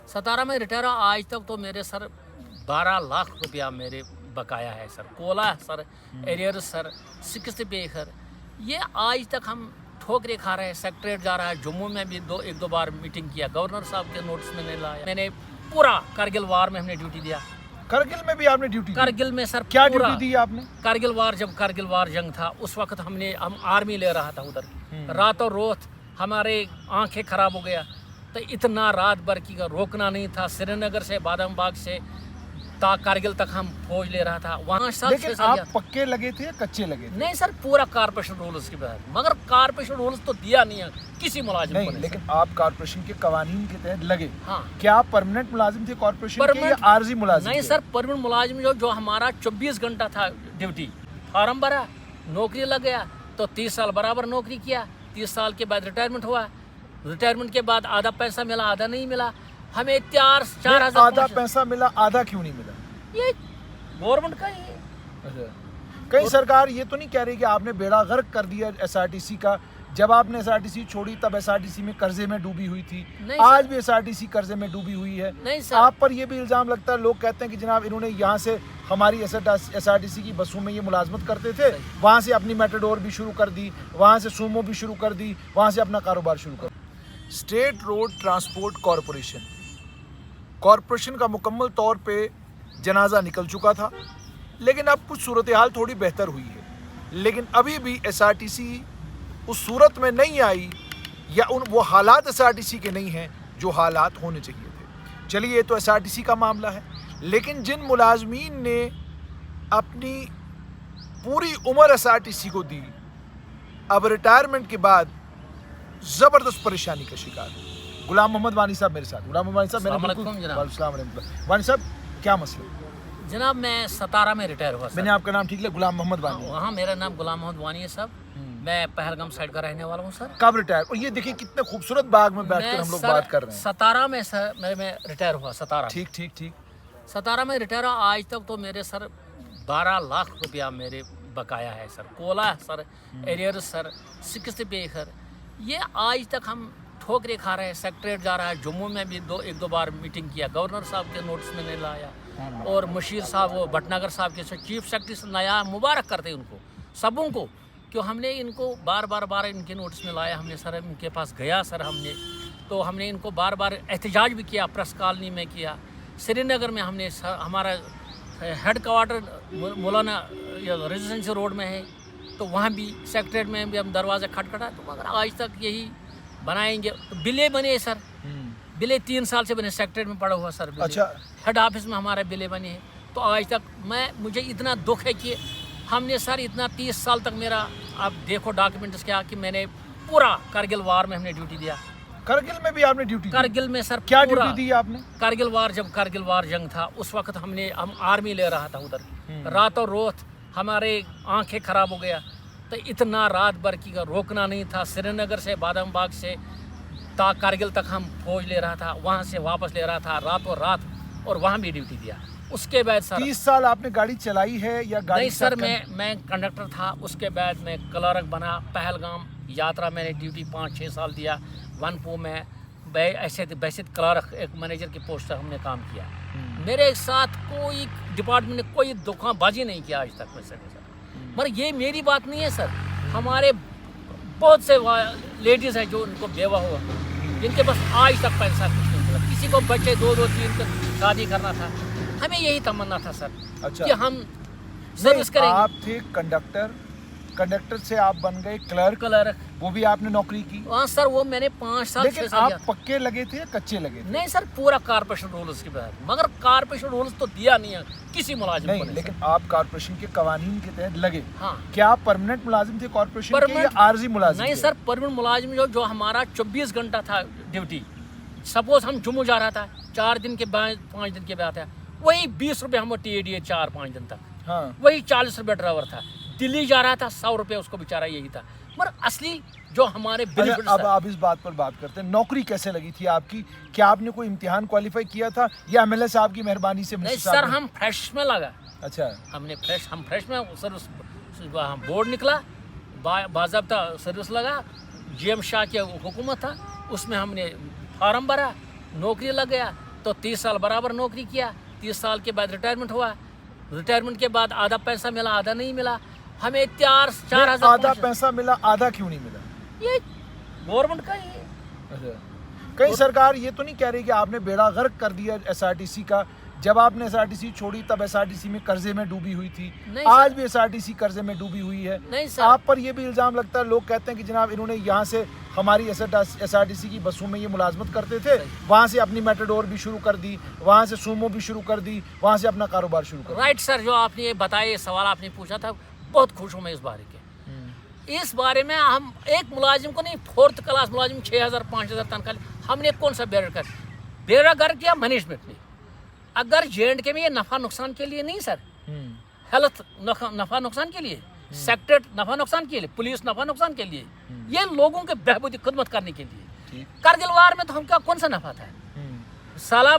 17 में रिटायर हुआ, आज तक तो मेरे सर 12 लाख रुपया मेरे बकाया है सर। कोला है सर, एरियर सर, 60 पे सर। ये आज तक हम ठोकरे खा रहे हैं। सेक्रेटरीट जा रहा है, जम्मू में भी एक दो बार मीटिंग किया, गवर्नर साहब के नोटिस में नहीं लाया। मैंने पूरा कारगिल वार में हमने ड्यूटी दिया। करगिल में भी आपने ड्यूटी दी? कारगिल में सर क्या पूरा ड्यूटी दी आपने? कारगिल वार, जब कारगिल वार जंग था उस वक्त हम आर्मी ले रहा था उधर। रातों रोज हमारे आंखें खराब हो गया, तो इतना रात भर की का रोकना नहीं था। श्रीनगर से बादामबाग से कारगिल तक हम फौज ले रहा था वहाँ। लेकिन आप पक्के लगे थे या कच्चे लगे थे? नहीं सर, पूरा कारपोरेशन रूल्स के तहत, मगर कारपोरेशन रूल्स तो दिया नहीं है किसी मुलाजिम को। लेकिन आप कारपोरेशन के कवानीन के तहत लगे। हाँ। क्या आप परमानेंट मुलाजिम थे कारपोरेशन के या आर्जी मुलाजिम? नहीं सर, परमानेंट मुलाजिम जो हमारा 24 घंटा था ड्यूटी। फार्म भरा, नौकरी लग गया, तो 30 साल बराबर नौकरी किया। 30 साल के बाद रिटायरमेंट हुआ। रिटायरमेंट के बाद आधा पैसा मिला, आधा नहीं मिला। हमें 4,000 आधा पैसा मिला, आधा क्यों नहीं मिला? ये गवर्नमेंट का ही है। अच्छा, कहीं सरकार ये तो नहीं कह रही कि आपने बेड़ा गर्क कर दिया एसआरटीसी का? जब आपने एसआरटीसी छोड़ी तब एसआरटीसी में कर्जे में डूबी हुई थी, आज भी एसआरटीसी कर्जे में डूबी हुई है। नहीं सर, आप पर ये भी इल्जाम लगता है, लोग कहते हैं कि जनाब इन्होंने यहाँ से हमारी एसआरटीसी की बसों में ये मुलाजमत करते थे, वहाँ से अपनी मेटाडोर भी शुरू कर दी, वहाँ से सूमो भी शुरू कर दी, वहाँ से अपना कारोबार शुरू कर दी। स्टेट रोड ट्रांसपोर्ट कॉरपोरेशन का मुकम्मल तौर पे जनाजा निकल चुका था, लेकिन अब कुछ सूरत हाल थोड़ी बेहतर हुई है। लेकिन अभी भी एसआरटीसी उस सूरत में नहीं आई, या वो हालात एसआरटीसी के नहीं हैं जो हालात होने चाहिए थे। चलिए, ये तो एसआरटीसी का मामला है, लेकिन जिन मुलाजमीन ने अपनी पूरी उम्र एसआरटीसी को दी, अब रिटायरमेंट के बाद ज़बरदस्त परेशानी का शिकार। गुलाम मोहम्मद वानी साहब मेरे साथ। गुलाम मोहम्मद वानी साहब, वानी साहब, क्या मसला? जनाब मैं 17 में रिटायर हुआ। मैंने आपका नाम ठीक लिया, गुलाम मोहम्मद वानी? हाँ, मेरा नाम गुलाम मोहम्मद वानी है साहब। मैं पहलगाम साइड का रहने वाला हूँ सर। कब रिटायर? और ये देखिए कितने खूबसूरत बाग में बैठकर हम लोग बात कर रहे हैं। 17 में सर मैं रिटायर हुआ। 17 ठीक ठीक ठीक 17 में रिटायर हुआ। आज तक तो मेरे सर 12 लाख रुपया मेरे बकाया है सर। कोला है सर, एरियर सर, 60 पे सर। ये आज तक हम ठोकरे खा रहे हैं। सेक्रेटरीट जा रहा है, जम्मू में भी एक दो बार मीटिंग किया, गवर्नर साहब के नोटिस में नहीं लाया। और मशीर साहब, वो भटनागर साहब के चीफ सेक्रेटरी से नया मुबारक करते उनको सबों को, क्यों हमने इनको बार बार इनके नोटिस में लाया। हमने सर इनके पास गया सर, तो हमने इनको बार बार एहतजाज भी किया, प्रेस कॉलोनी में किया, श्रीनगर में हमने हमारा हेड क्वार्टर मौलाना रेजिडेंसी रोड में है, तो वहाँ भी सेक्रेटरीट में भी हम दरवाज़ा खटखटा, तो मगर आज तक यही बनाएंगे। तो बिले बने सर, बिले 3 साल से बने, सेक्रेटरीट में पड़ा हुआ सर। अच्छा, हेड ऑफिस में हमारे बिले बने हैं। तो आज तक मुझे इतना दुख है कि हमने सर इतना 30 साल तक मेरा, आप देखो डॉक्यूमेंट्स क्या, कि मैंने पूरा कारगिल वार में हमने ड्यूटी दिया। करगिल में भी आपने ड्यूटी? कारगिल में सर क्या ड्यूटी दी आपने? कारगिल वार, जब कारगिल वार जंग था उस वक्त हम आर्मी ले रहा था उधर। रातों रोज हमारे आंखें खराब हो गया, तो इतना रात भर की का रोकना नहीं था। श्रीनगर से बादामबाग से कारगिल तक हम फौज ले रहा था, वहाँ से वापस ले रहा था रातों रात, और वहाँ भी ड्यूटी दिया। उसके बाद सर 30 साल आपने गाड़ी चलाई है या गाड़ी? नहीं सर, मैं कंडक्टर था। उसके बाद मैं क्लर्क बना। पहलगाम यात्रा मैंने ड्यूटी 5-6 साल दिया। वनपू में ऐसे क्लर्क, एक मैनेजर की पोस्ट पर हमने काम किया। मेरे साथ कोई डिपार्टमेंट ने कोई धोखाबाजी नहीं किया आज तक में सर। मगर ये मेरी बात नहीं है सर, हमारे बहुत से लेडीज़ हैं जो उनको बेवा हुआ, जिनके पास आज तक पैसा कुछ नहीं मिला। किसी को बच्चे 2-3 का शादी करना था, हमें यही तमन्ना था सर। अच्छा, कि हम सर्विस करेंगे। आप थे कंडक्टर से आप बन गए क्लर्क, वो भी आपने नौकरी की? हाँ सर, वो मैंने 5 साल। लेकिन आप पक्के लगे थे या कच्चे लगे थे? नहीं सर, पूरा कारपोरेशन रूल्स के तहत, मगर कारपोरेशन रूल्स तो दिया नहीं है किसी मुलाजिम को। नहीं, लेकिन आप कारपोरेशन के कवानीन के तहत लगे। हाँ। क्या आप परमानेंट मुलाजिम थे कारपोरेशन के या आर्जी मुलाजिम? नहीं सर, परमानेंट मुलाजिम जो हमारा 24 घंटा था ड्यूटी। सपोज हम जम्मू जा रहा था, 4 दिन के बाद 5 दिन के बाद है, वही 20 रुपये हम TAD 4-5 दिन तक। हाँ। वही 40 रुपये ड्राइवर था। दिल्ली जा रहा था, 100 रुपये उसको बेचारा यही था। मगर असली जो हमारे बेनिफिट। अब आप इस बात पर बात करते हैं, नौकरी कैसे लगी थी आपकी? क्या आपने कोई इम्तिहान क्वालिफाई किया था या MLA साहब की मेहरबानी से? नहीं सर, हम फ्रेश में लगा। अच्छा, हम फ्रेश में सर, बोर्ड निकला, बाज़ाब्ता सर्विस लगा। GM शाह की हुकूमत था, उसमें हमने फार्म भरा, नौकरी लग गया। तो 30 साल बराबर नौकरी किया, 30 साल के बाद रिटायरमेंट हुआ, रिटायरमेंट के बाद आधा पैसा मिला, आधा नहीं मिला। हमें 4,000 आधा पैसा मिला, आधा क्यों नहीं मिला? ये गवर्नमेंट का ही है। अच्छा, कहीं सरकार ये तो नहीं कह रही कि आपने बेड़ा गर्क कर दिया एसआरटीसी का? जब आपने एसआरटीसी छोड़ी तब एसआरटीसी में कर्जे में डूबी हुई थी, आज भी एसआरटीसी कर्जे में डूबी हुई है। नहीं सर, आप पर ये भी इल्जाम लगता है, लोग कहते हैं कि जनाब इन्होंने यहाँ से हमारी एसआरटीसी की बसों में ये मुलाजमत करते थे, वहाँ से अपनी मेटाडोर भी शुरू कर दी, वहाँ से सूमो भी शुरू कर दी, वहाँ से अपना कारोबार शुरू कर दिया। राइट सर, जो आपने ये बताया, सवाल आपने पूछा था, बहुत खुश हूँ मैं इस बारे के। इस बारे में हम एक मुलाजिम को नहीं, 4th क्लास मुलाजिम 6,000 5,000 तनख्वाह, हमने कौन सा बेरागर किया मैनेजमेंट ने। अगर J&K में ये नफा नुकसान के लिए नहीं सर, हेल्थ नफा नुकसान के लिए, सेक्रेटरी नफा नुकसान के लिए, पुलिस नफा नुकसान के लिए, ये लोगों के बहबूदी खिदमत करने के लिए। करगिल वार में तो हम क्या कौन सा नफा था साला,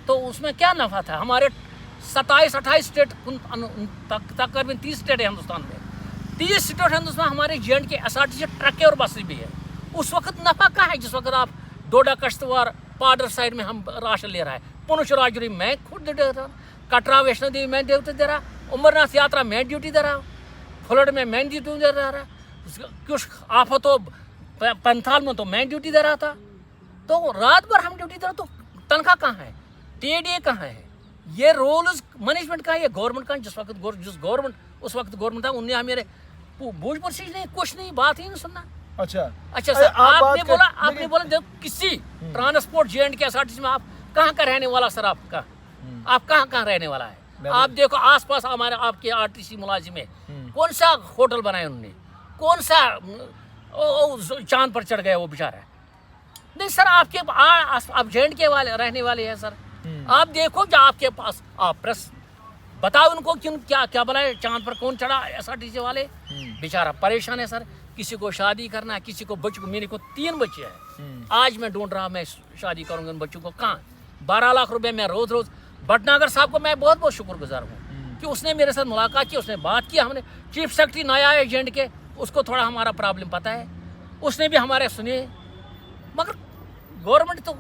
तो उसमें क्या नफा था? हमारे 27-28 स्टेट, तकरीबन 30 स्टेट है हिंदुस्तान में, 30 स्टेट हिंदुस्तान हमारे J&K एसआरटीसी ट्रकें और बसें भी है। उस वक्त नफा कहाँ है जिस वक्त आप डोडा कश्तवार पार्डर साइड में हम राशन ले रहा है, पुनछ राजौरी मैं खुद दे रहा, कटरा वैष्णो देवी मैं ड्यूटी दे रहा, अमरनाथ यात्रा मैं ड्यूटी दे रहा, फ्लड में मैं ड्यूटी दे रहा, कुछ आफतों पंथाल में तो मैं ड्यूटी दे रहा था। तो रात भर हम ड्यूटी दे रहा, तो तनख्वाह कहाँ है? TDA कहाँ है? ये रूल्स मैनेजमेंट का है, ये गवर्नमेंट का। जिस गवर्नमेंट उस वक्त गवर्नमेंट था, उनने हमें बूझ परसीज नहीं, कुछ नहीं, बात ही नहीं सुनना। अच्छा सर, आपने बोला देखो किसी ट्रांसपोर्ट J&K एसआरटीसी में आप कहाँ का रहने वाला सर? आप कहाँ रहने वाला है? आप देखो आसपास हमारे आपके आरटीसी मुलाजिम में कौन सा होटल बनाया उन्होंने, कौन सा चांद पर चढ़ गया वो बेचारा? नहीं सर, आप J&K वाले रहने वाले हैं सर, आप देखो जो आपके पास, आप प्रेस बताओ उनको क्यों क्या बनाए, चांद पर कौन चढ़ा? एसआरटीसी वाले बेचारा परेशान है सर। किसी को शादी करना है, किसी को बच्चों को, मेरे को 3 बच्चे हैं, आज मैं ढूंढ रहा, मैं शादी करूंगा उन बच्चों को कहाँ? 12 लाख रुपए मैं रोज भटनागर साहब को मैं बहुत बहुत शुक्रगुजार हूँ कि उसने मेरे साथ मुलाकात की, उसने बात की। हमने चीफ सेक्रेटरी नया है J&K, उसको थोड़ा हमारा प्रॉब्लम पता है, उसने भी हमारे सुने, मगर गवर्नमेंट तो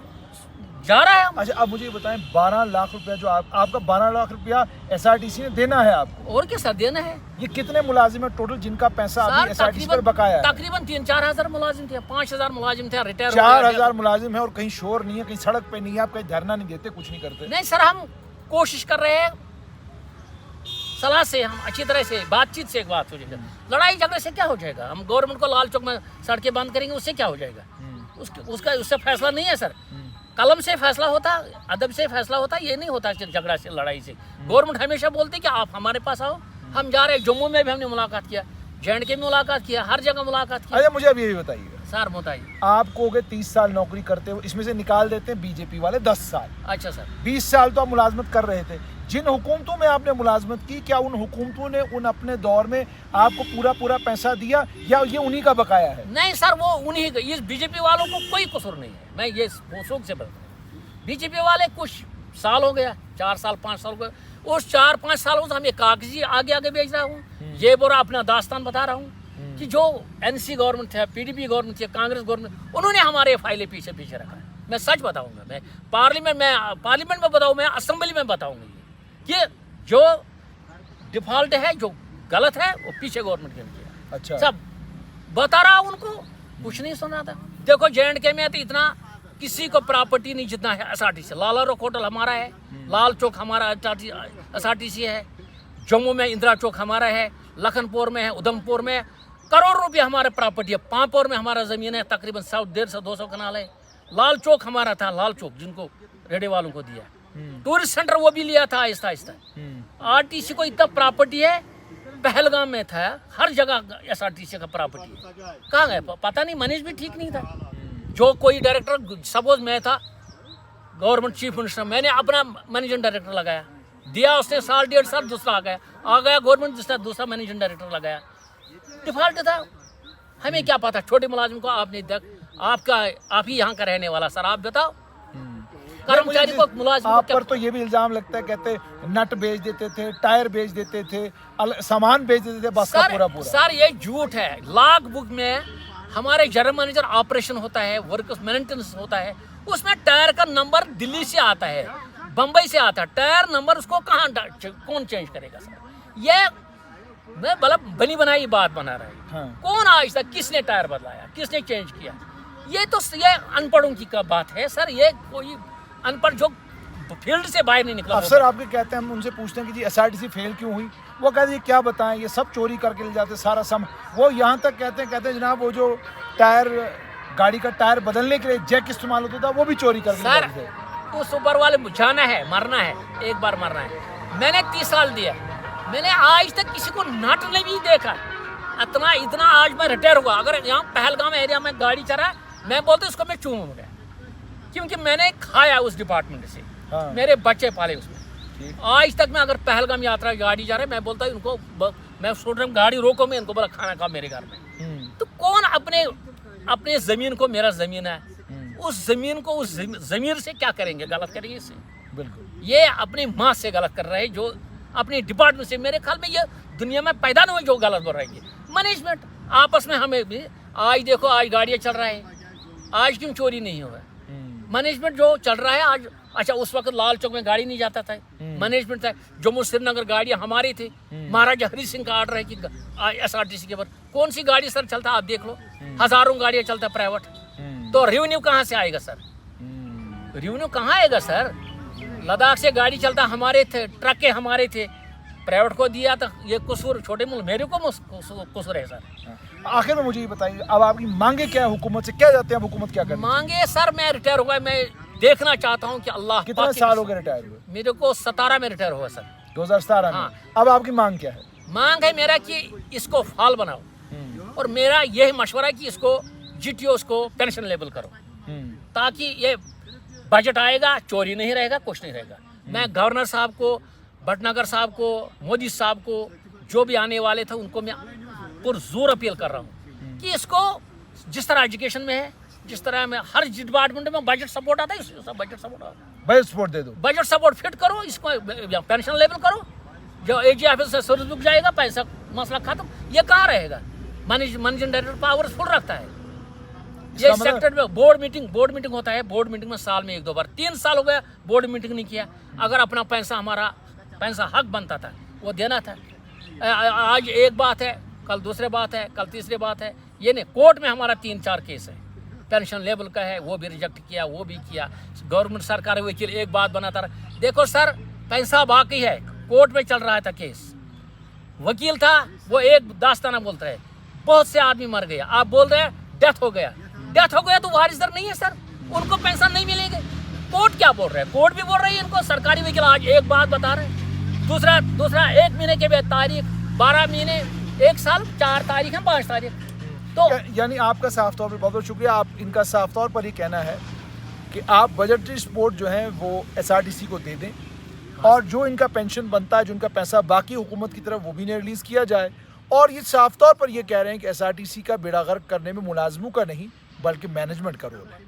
जा रहा है। अच्छा, अब मुझे ये बताएं, 12 लाख रुपया जो आपका 12 लाख रुपया एसआरटीसी ने देना है आपको, और क्या सर देना है? ये कितने मुलाजिम है टोटल जिनका पैसा अभी एसआरटीसी पर बकाया है? तकरीबन 3-4 हज़ार मुलाजिम थे, 5,000 मुलाजिम थे, रिटायर 4,000 मुलाजिम है, और कहीं शोर नहीं है, कहीं सड़क पे नहीं है, आप कहीं धरना नहीं देते, कुछ नहीं करते? नहीं सर, हम कोशिश कर रहे हैं, सलाह से, हम अच्छी तरह से बातचीत से एक बात हो जाएगा। लड़ाई झगड़े से क्या हो जाएगा? हम गवर्नमेंट को लाल चौक में सड़कें बंद करेंगे, उससे क्या हो जाएगा? उससे फैसला नहीं है सर, कलम से फैसला होता, अदब से फैसला होता, ये नहीं होता झगड़ा से, लड़ाई से। गवर्नमेंट हमेशा बोलती कि आप हमारे पास आओ, हम जा रहे हैं। जम्मू में भी हमने मुलाकात किया, J&K में मुलाकात किया, हर जगह मुलाकात किया। अच्छा, मुझे अब ये बताइएगा सर, बताइए, आपको हो गए 30 साल नौकरी करते हुए, इसमें से निकाल देते हैं बीजेपी वाले 10 साल। अच्छा सर, 20 साल तो आप मुलाजमत कर रहे थे। जिन हुकूमतों में आपने मुलाजमत की, क्या उन हुकूमतों ने उन अपने दौर में आपको पूरा पैसा दिया, या ये उन्हीं का बकाया है? नहीं सर, वो उन्हीं, इस बीजेपी वालों को कोई कसूर नहीं है, मैं ये शौक से बताऊँ। बीजेपी वाले कुछ साल हो गया, 4 साल 5 साल हो गए, उस 4-5 सालों से हम ये कागजी आगे भेज रहा हूँ, ये बोरा अपना दास्तान बता रहा हूँ कि जो NC गवर्नमेंट है, PDP गवर्नमेंट है, कांग्रेस गवर्नमेंट, उन्होंने हमारे फाइलें पीछे रखा है। मैं सच बताऊंगा, मैं पार्लियामेंट में बताऊँ, मैं असेंबली में बताऊंगा ये जो डिफॉल्ट है, जो गलत है, वो पीछे गवर्नमेंट ने किया। अच्छा, सब बता रहा हूँ उनको, कुछ नहीं सुना था। देखो J&K में तो इतना किसी को प्रॉपर्टी नहीं जितना है एसआरटीसी। लाला रोक होटल हमारा है, लाल चौक हमारा एसआरटीसी है, जम्मू में इंदिरा चौक हमारा है, लखनपुर में है, उधमपुर में करोड़ रुपये हमारे प्रॉपर्टी है, पांपोर में हमारा ज़मीन है, तकरीबन 150-200 कनाल है। लाल चौक हमारा था, लाल चौक जिनको रेडे वालों को दिया, टूरिस्ट सेंटर वो भी लिया था आहिस्ता आहिस्ता। आरटीसी को इतना प्रॉपर्टी है, पहलगाम में था, हर जगह एसआरटीसी का प्रॉपर्टी है। कहाँ गए पता नहीं, मैनेज भी ठीक नहीं था। जो कोई डायरेक्टर, सपोज मैं था गवर्नमेंट चीफ मिनिस्टर, मैंने अपना मैनेजिंग डायरेक्टर लगाया, दिया उसने 1.5 साल, दूसरा आ गया गवर्नमेंट, दूसरा मैनेजिंग डायरेक्टर लगाया, डिफॉल्ट था। हमें क्या पता, छोटे मुलाजिम को आप ही यहाँ का रहने वाला सर, आप बताओ कर्मचारी को, मुलाजिम आप पर तो ये भी इल्जाम लगता है, कहते नट बेच देते थे, टायर बेच देते थे, सामान बेच देते थे, बस का पूरा। सर ये झूठ है। लॉग बुक में हमारे जनरल मैनेजर ऑपरेशन होता है, वर्कर्स मेंटेनेंस होता है, उसमें टायर का नंबर दिल्ली से आता है, बम्बई से आता है, टायर नंबर उसको कहाँ कौन चेंज करेगा सर? ये मैं मतलब बनी बनाई बात बना रहा है। हाँ। कौन आज तक किसने टायर बदलाया, किसने चेंज किया? ये तो ये अनपढ़ों की का बात है सर। ये कोई अनपढ़ जो फील्ड से बाहर नहीं निकला। अफसर आपके कहते हैं, हम उनसे पूछते हैं कि जी एसआरटीसी फेल क्यों हुई, वो कहते हैं क्या बताएं, ये सब चोरी करके ले जाते सारा वो यहाँ तक कहते हैं जनाब वो जो टायर गाड़ी का टायर बदलने के लिए जैक इस्तेमाल होता था वो भी चोरी करके ले सर जाते थे। उस ऊपर वाले जाना है, मरना है, एक बार मरना है। मैंने 30 साल दिया, मैंने आज तक किसी को नट नहीं भी देखा। इतना आज मैं रिटायर हुआ, अगर यहाँ पहलगाम एरिया में गाड़ी चला मैं बोलता इसको मैं चूमूंगा, क्योंकि मैंने खाया उस डिपार्टमेंट से। हाँ। मेरे बच्चे पाले उसमें। आज तक मैं अगर पहलगाम यात्रा गाड़ी जा रहा है मैं बोलता हूँ इनको, मैं सोच रहा हूँ गाड़ी रोको, मैं इनको बोला खाना खा मेरे घर में। तो कौन अपने जमीन को, मेरा जमीन है, उस जमीन को उस जमीन से क्या करेंगे? गलत करेंगे इससे। बिल्कुल ये अपनी माँ से गलत कर रहे हैं, जो अपने डिपार्टमेंट से। मेरे ख्याल में ये दुनिया में पैदा नहीं हुए जो गलत बोल रहे हैं। मैनेजमेंट आपस में हमें भी, आज देखो आज गाड़ियाँ चल रहा है, आज क्यों चोरी नहीं हुआ? मैनेजमेंट जो चल रहा है आज। अच्छा उस वक्त लाल चौक में गाड़ी नहीं जाता था, मैनेजमेंट था। जम्मू श्रीनगर गाड़ियाँ हमारी थी, महाराजा हरि सिंह का आर्डर है कि एसआरटीसी के ऊपर कौन सी गाड़ी सर चलता आप देख लो, हजारों गाड़ियाँ चलता प्राइवेट। तो रेवेन्यू कहाँ से आएगा सर? रेवेन्यू कहाँ आएगा सर? लद्दाख से गाड़ी चलता हमारे थे, ट्रकें हमारे थे, प्राइवेट को दिया तो ये कसूर छोटे मुल्क मेरे को कसूर है सर। आखिर में मुझे ये बताइए, अब आपकी मांगे क्या है हुकूमत से, क्या चाहते हैं आप, हुकूमत क्या करे? मांगे सर, मैं रिटायर हुआ, मैं देखना चाहता हूँ कि अल्लाह कितने साल हो गए रिटायर हुए? मेरे को 17 में रिटायर हुआ सर, 2017 में। हाँ। अब आपकी मांग क्या है? मांग है मेरा कि इसको फाल बनाओ, और मेरा यही मशवरा है कि इसको जीटीओ को पेंशन लेवल करो, ताकि ये बजट आएगा चोरी नहीं रहेगा, कुछ नहीं रहेगा। मैं गवर्नर साहब को, भटनागर साहब को, मोदी साहब को, जो भी आने वाले थे उनको मैं पुरजोर अपील कर रहा हूँ कि इसको जिस तरह एजुकेशन में है, जिस तरह में हर डिपार्टमेंट में बजट सपोर्ट आता है, बजट सपोर्ट आता है, बजट सपोर्ट दे दो, बजट सपोर्ट फिट करो, इसको पेंशन लेवल करो। जो एजी ऑफिस से सर्विस बुक जाएगा, पैसा मसला खत्म। ये कहाँ रहेगा? मैनेजिंग डायरेक्टर पावर फुल रखता है। ये सेक्टर में बोर्ड मीटिंग होता है, बोर्ड मीटिंग में साल में 1-2 बार, 3 साल हो गया बोर्ड मीटिंग नहीं किया। अगर अपना पैसा, हमारा पैसा हक बनता था वो देना था। आज एक बात है, कल दूसरे बात है, कल तीसरी बात है। ये नहीं, कोर्ट में हमारा 3-4 केस है, पेंशन लेवल का है, वो भी रिजेक्ट किया, वो भी किया। गवर्नमेंट सरकार वकील एक बात बनाता रहा। देखो सर, पैसा बाकी है, कोर्ट में चल रहा था केस, वकील था वो एक दास्ताना बोलता है, बहुत से आदमी मर गया, आप बोल रहे हैं डेथ हो गया तो वारिसदार नहीं है सर, उनको पेंशन नहीं मिलेंगे। कोर्ट क्या बोल रहे हैं? कोर्ट भी बोल रही है इनको, सरकारी वकील आज एक बात बता रहे हैं, दूसरा 1 महीने के बाद तारीख, 12 महीने, 1 साल, 4 तारीख है, 5 तारीख। तो यानी आपका साफ तौर पर बहुत बहुत शुक्रिया। आप इनका साफ तौर पर ही कहना है कि आप बजटरी सपोर्ट जो है वो एसआरटीसी को दे दें, और जो इनका पेंशन बनता है, जो इनका पैसा बाकी हुकूमत की तरफ, वो भी नहीं रिलीज़ किया जाए। और ये साफ तौर पर ये कह रहे हैं कि एसआरटीसी का बेड़ा गर्क करने में मुलाजमों का नहीं बल्कि मैनेजमेंट का रोल है।